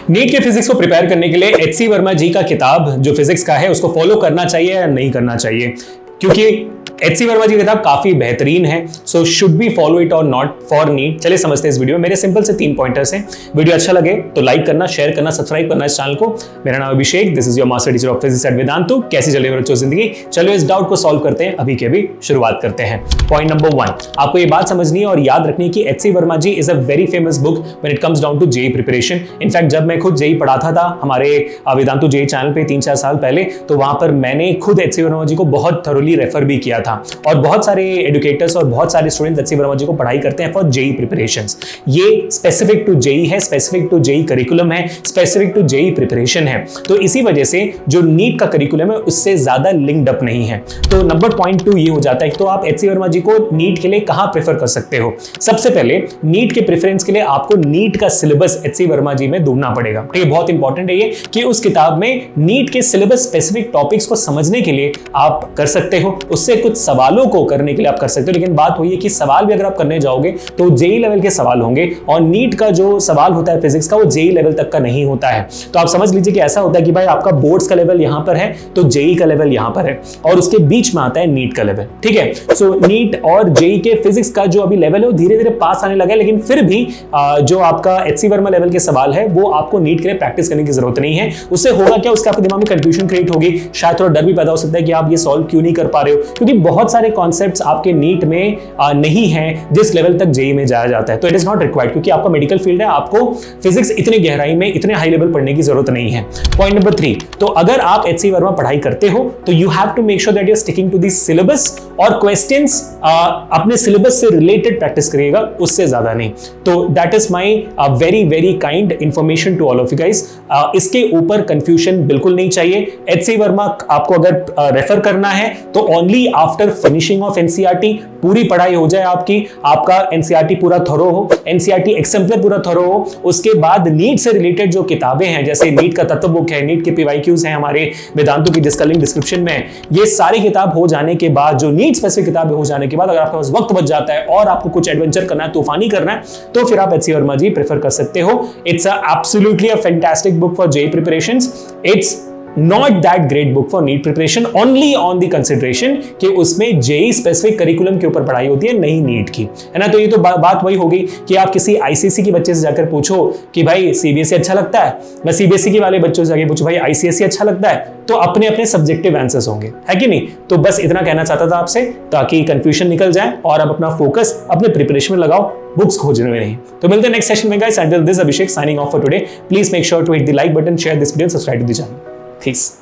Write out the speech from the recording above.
NEET के physics को prepare करने के लिए एच.सी. वर्मा जी का किताब जो फिजिक्स का है उसको फॉलो करना चाहिए या नहीं करना चाहिए, क्योंकि एच.सी. वर्मा जी की किताब काफी बेहतरीन है। So should be follow it और नॉट फॉर नीट। चलिए समझते हैं इस वीडियो में। मेरे सिंपल से 3 पॉइंटर्स हैं। वीडियो अच्छा लगे तो लाइक करना, शेयर करना, सब्सक्राइब करना इस चैनल को। मेरा नाम Abhishek, this is your master teacher of physics at Vedantu. कैसी चल रही है बच्चों जिंदगी? चलो इस डाउट को सॉल्व करते हैं, अभी के अभी शुरुआत करते हैं। पॉइंट नंबर 1, आपको ये बात समझनी है और याद रखनी है कि HC. Verma ji is a very famous book when it comes down to JEE preparation. In fact जब मैं खुद जेईई पढ़ाता था हमारे वेदांतु जेईई चैनल पे 3-4 साल पहले, तो वहां पर मैंने खुद एच.सी. वर्मा जी को बहुत थरोली रेफर भी किया था। और बहुत सारे एजुकेटर्स और बहुत सारे स्टूडेंट्स एच.सी. वर्मा जी को पढ़ाई करते हैं फॉर जेईई प्रिपरेशंस। ये स्पेसिफिक टू जेईई है, स्पेसिफिक टू जेईई करिकुलम है, स्पेसिफिक टू जेईई प्रिपरेशन है। तो इसी वजह से जो नीट का करिकुलम है उससे ज्यादा लिंक्ड अप नहीं है। तो नंबर पॉइंट 2 ये हो जाता है, तो आप एच.सी. वर्मा जी को नीट के लिए कहां प्रेफर कर सकते हो? सबसे पहले नीट के प्रेफरेंस के लिए आपको नीट का सिलेबस एच.सी. वर्मा जी में ढूंढना पड़ेगा। ठीक है, बहुत इंपॉर्टेंट है ये कि उस किताब में नीट के सिलेबस स्पेसिफिक टॉपिक्स को समझने के लिए आप कर सकते हो, उससे कुछ सवालों को करने के लिए आप कर सकते हो। लेकिन बात हुई है कि सवाल भी अगर आप करने जाओगे तो जेईई लेवल के सवाल होंगे, और नीट का जो सवाल होता है फिजिक्स का वो जेईई लेवल तक का नहीं होता है। तो आप समझ लीजिए कि ऐसा होता है कि भाई आपका बोर्ड्स का लेवल यहां पर है तो जेईई का लेवल यहां पर है, और उसके बीच में आता है नीट का लेवल। ठीक है, सो नीट और जेईई के फिजिक्स का जो अभी लेवल है वो धीरे धीरे पास आने लगा है, लेकिन फिर भी जो आपका एच.सी. वर्मा लेवल के सवाल है वो आपको नीट के लिए प्रैक्टिस करने की जरूरत नहीं है। उससे होगा क्या, उसके आपके दिमाग में कंफ्यूजन क्रिएट होगी, शायद थोड़ा डर भी पैदा हो सकता है कि आप ये सॉल्व क्यों नहीं कर पा रहे हो, क्योंकि बहुत सारे कॉन्सेप्ट्स आपके नीट में नहीं है जिस लेवल तक जेईई में जाया जाता है। तो इट इज नॉट रिक्वायर्ड, क्योंकि आपका मेडिकल फील्ड है, आपको फिजिक्स इतने गहराई में इतने हाई लेवल पढ़ने की जरूरत नहीं है। पॉइंट नंबर 3, तो अगर आप एच.सी. वर्मा पढ़ाई करते हो तो you have to make sure that you are sticking to the syllabus, और क्वेश्चंस अपने सिलेबस से रिलेटेड प्रैक्टिस करिएगा, उससे ज्यादा नहीं। तो that is my very very kind information to all of you guys. इसके ऊपर कंफ्यूजन बिल्कुल नहीं चाहिए। एच.सी. वर्मा आपको अगर रेफर करना है तो only after finishing of NCERT, पूरी पढ़ाई हो जाए आपका एनसीईआरटी पूरा थरो हो, एनसीईआरटी एग्जाम्पलर पूरा थरो हो, उसके बाद नीट से रिलेटेड जो किताबें हैं, जैसे नीट का तत्व बुक है, नीट के पीवाईक्यूज हैं हमारे वेदांतु की, जिसका लिंक डिस्क्रिप्शन में है, ये सारी किताब हो जाने के बाद, जो नीट स्पेसिफिक किताबें हो जाने के बाद, अगर आपके पास वक्त बच जाता है और आपको कुछ एडवेंचर करना है, तूफानी करना है, तो फिर आप एच.सी. वर्मा जी प्रेफर कर सकते हो। It's absolutely a fantastic book for JEE preparations. It's not that great book for NEET preparation, only on the consideration कि उसमें जेईई स्पेसिफिक करिकुलम के ऊपर पढ़ाई होती है, नहीं नीट की, है ना। तो ये तो बात वही हो गई कि आप किसी आईसीएसई के बच्चे से जाकर पूछो कि भाई सीबीएसई अच्छा लगता है, मैं सीबीएसई के वाले बच्चों से जाकर पूछो भाई आईसीएसई अच्छा लगता है, तो अपने अपने सब्जेक्टिव आंसर्स होंगे, है कि नहीं। तो बस इतना कहना चाहता था आपसे, ताकि कंफ्यूजन निकल जाए और आप अपना फोकस अपने प्रिपरेशन में लगाओ, बुक्स खोजने में नहीं। तो मिलते हैं नेक्स्ट सेशन में guys. Until this, Abhishek signing off for today. Please make sure to hit the like button, share this video and subscribe to the channel. Peace.